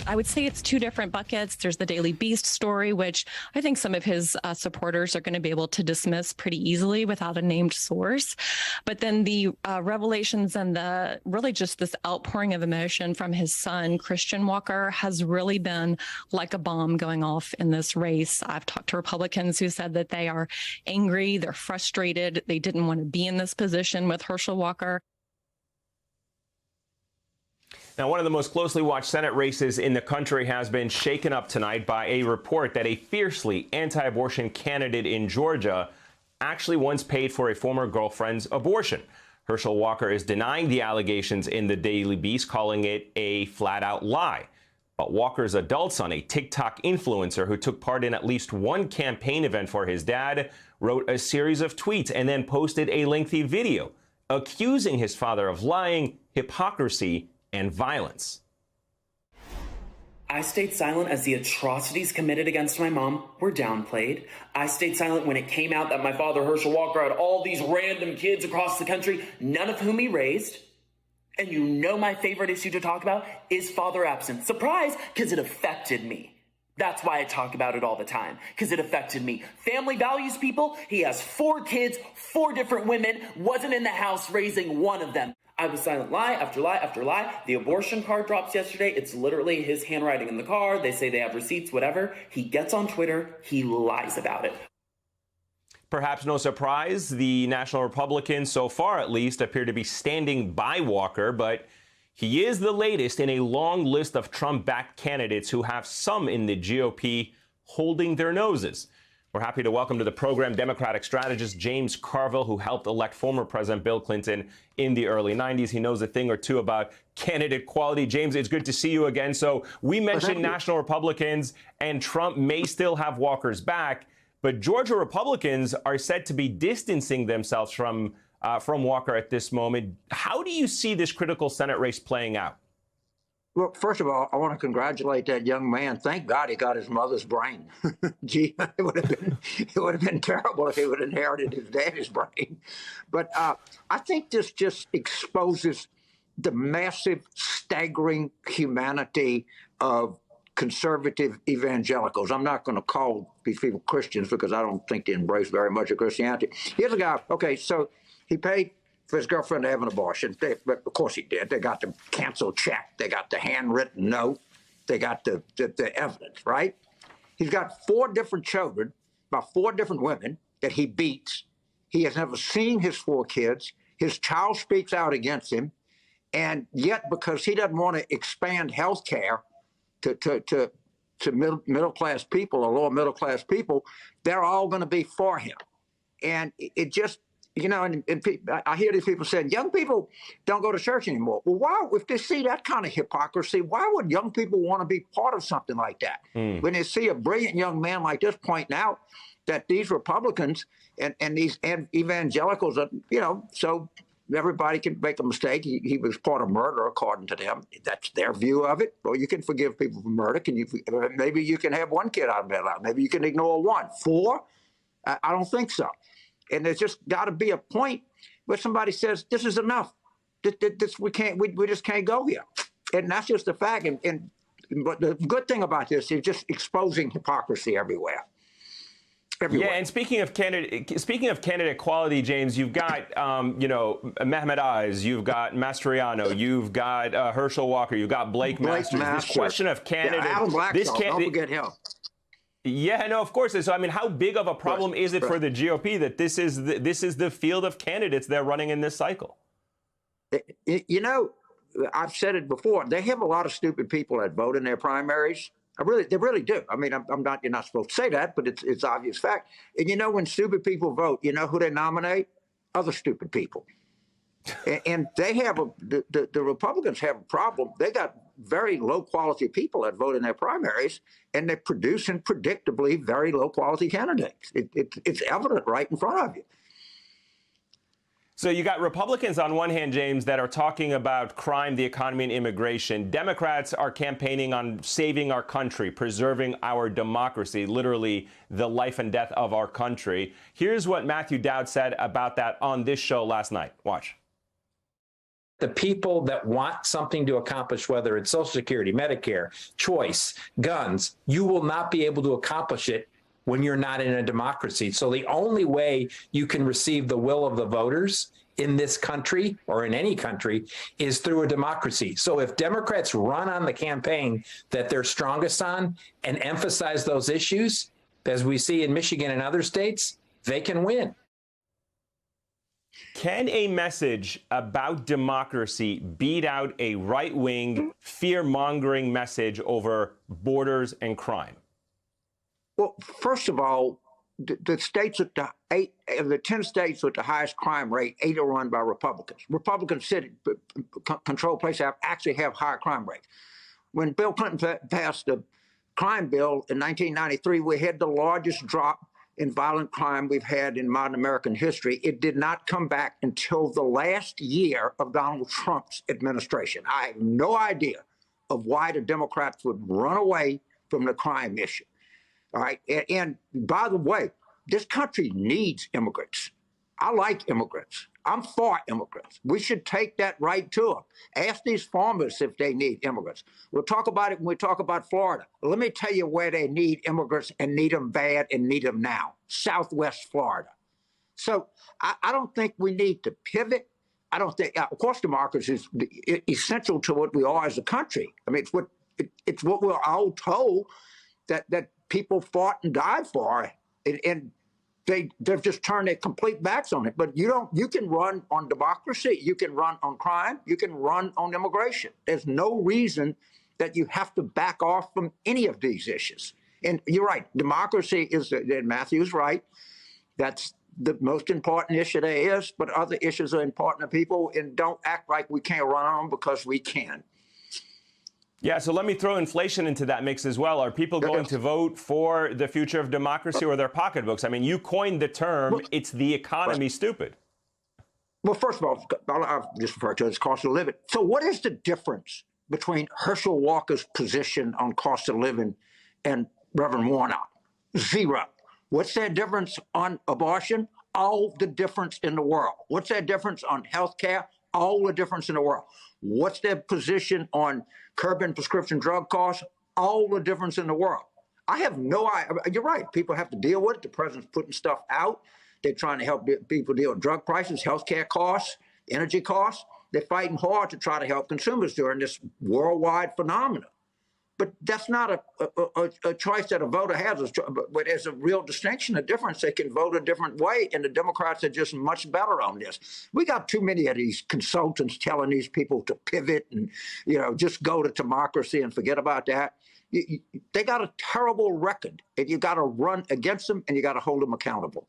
I would say it's two different buckets. There's the Daily Beast story, which I think some of his supporters are going to be able to dismiss pretty easily without a named source. But then the revelations and the really just this outpouring of emotion from his son, Christian Walker, has really been like a bomb going off in this race. I've talked to Republicans who said that they are angry, they're frustrated, they didn't want to be in this position with Herschel Walker. Now, one of the most closely watched Senate races in the country has been shaken up tonight by a report that a fiercely anti-abortion candidate in Georgia actually once paid for a former girlfriend's abortion. Herschel Walker is denying the allegations in the Daily Beast, calling it a flat-out lie. But Walker's adult son, a TikTok influencer who took part in at least one campaign event for his dad, wrote a series of tweets and then posted a lengthy video accusing his father of lying, hypocrisy, and violence. I stayed silent as the atrocities committed against my mom were downplayed. I stayed silent when it came out that my father, Herschel Walker, had all these random kids across the country, none of whom he raised. And you know my favorite issue to talk about is father absence. Surprise, because it affected me. That's why I talk about it all the time, because it affected me. Family values people. He has 4 kids, 4 different women, wasn't in the house raising one of them. I was silent lie after lie after lie. The abortion card drops yesterday. It's literally his handwriting in the card. They say they have receipts, whatever. He gets on Twitter. He lies about it. Perhaps no surprise, the National Republicans, so far at least, appear to be standing by Walker, but he is the latest in a long list of Trump-backed candidates who have some in the GOP holding their noses. We're happy to welcome to the program Democratic strategist James Carville, who helped elect former President Bill Clinton in the early 90s. He knows a thing or two about candidate quality. James, it's good to see you again. So we mentioned National Republicans, and Trump may still have Walker's back, but Georgia Republicans are said to be distancing themselves from Walker at this moment. How do you see this critical Senate race playing out? Well, first of all, I want to congratulate that young man. Thank God he got his mother's brain. Gee, it would have been terrible if he would have inherited his daddy's brain. But I think this just exposes the massive, staggering humanity of conservative evangelicals. I'm not going to call these people Christians because I don't think they embrace very much of Christianity. Here's a guy, okay, so he paid for his girlfriend to have an abortion. But of course he did. They got the canceled check. They got the handwritten note. They got the evidence, right? He's got 4 different children by 4 different women that he beats. He has never seen his 4 kids. His child speaks out against him. And yet, because he doesn't want to expand health care to middle-class people or lower middle-class people, they're all going to be for him. And it just, you know, and I hear these people saying, young people don't go to church anymore. Well, why, if they see that kind of hypocrisy, why would young people want to be part of something like that? When they see a brilliant young man like this pointing out that these Republicans and these evangelicals are, you know, so everybody can make a mistake. He was part of murder, according to them. That's their view of it. Well, you can forgive people for murder. Maybe you can have 1 kid out of wedlock. Maybe you can ignore 1. 4? I don't think so. And there's just got to be a point where somebody says, this is enough. We just can't go here. And that's just the fact. But the good thing about this is just exposing hypocrisy everywhere. Yeah, and speaking of candidate quality, James, you've got Mehmet Oz, you've got Mastriano, you've got Herschel Walker, you've got Blake Masters. This question of candidate, Alan Blackstone, don't forget him. Yeah, no, of course. So, I mean, how big of a problem is it for the GOP that this is the field of candidates they're running in this cycle? You know, I've said it before. They have a lot of stupid people that vote in their primaries. They really do. I mean, you're not supposed to say that, but it's obvious fact. And you know, when stupid people vote, you know who they nominate? Other stupid people. And they have the Republicans have a problem. They got very low quality people that vote in their primaries, and they're producing predictably very low quality candidates. It's evident right in front of you. So you got Republicans on one hand, James, that are talking about crime, the economy, and immigration. Democrats are campaigning on saving our country, preserving our democracy, literally the life and death of our country. Here's what Matthew Dowd said about that on this show last night. Watch. the people that want something to accomplish, whether it's Social Security, Medicare, choice, guns, you will not be able to accomplish it when you're not in a democracy. So the only way you can receive the will of the voters in this country or in any country is through a democracy. So if Democrats run on the campaign that they're strongest on and emphasize those issues, as we see in Michigan and other states, they can win. Can a message about democracy beat out a right-wing, fear-mongering message over borders and crime? Well, first of all, the states with the 10 states with the highest crime rate, 8 are run by Republicans. Republican city control places actually have higher crime rates. When Bill Clinton passed the crime bill in 1993, we had the largest drop in violent crime we've had in modern American history. It did not come back until the last year of Donald Trump's administration. I have no idea of why the Democrats would run away from the crime issue. All right. And by the way, this country needs immigrants. I like immigrants. I'm for immigrants. We should take that right to them. Ask these farmers if they need immigrants. We'll talk about it when we talk about Florida. Let me tell you where they need immigrants and need them bad and need them now. Southwest Florida. So I don't think we need to pivot. I don't think, of course, democracy is essential to what we are as a country. I mean, it's what we're all told that people fought and died for, and they've just turned their complete backs on it. But you can run on democracy, you can run on crime, you can run on immigration. There's no reason that you have to back off from any of these issues. And you're right, democracy is, and Matthew's right, that's the most important issue there is, but other issues are important to people, and don't act like we can't run on them because we can. Yeah, so let me throw inflation into that mix as well. Are people going to vote for the future of democracy or their pocketbooks? I mean, you coined the term, it's the economy, stupid. Well, first of all, I'll just refer to it as cost of living. So what is the difference between Herschel Walker's position on cost of living and Reverend Warnock? Zero. What's their difference on abortion? All the difference in the world. What's their difference on health care? All the difference in the world. What's their position on curbing prescription drug costs? All the difference in the world. I have no idea. You're right. People have to deal with it. The president's putting stuff out. They're trying to help people deal with drug prices, healthcare costs, energy costs. They're fighting hard to try to help consumers during this worldwide phenomenon. But that's not a choice that a voter has. But there's a real distinction, a difference. They can vote a different way, and the Democrats are just much better on this. We got too many of these consultants telling these people to pivot and, just go to democracy and forget about that. They got a terrible record, and you got to run against them, and you got to hold them accountable.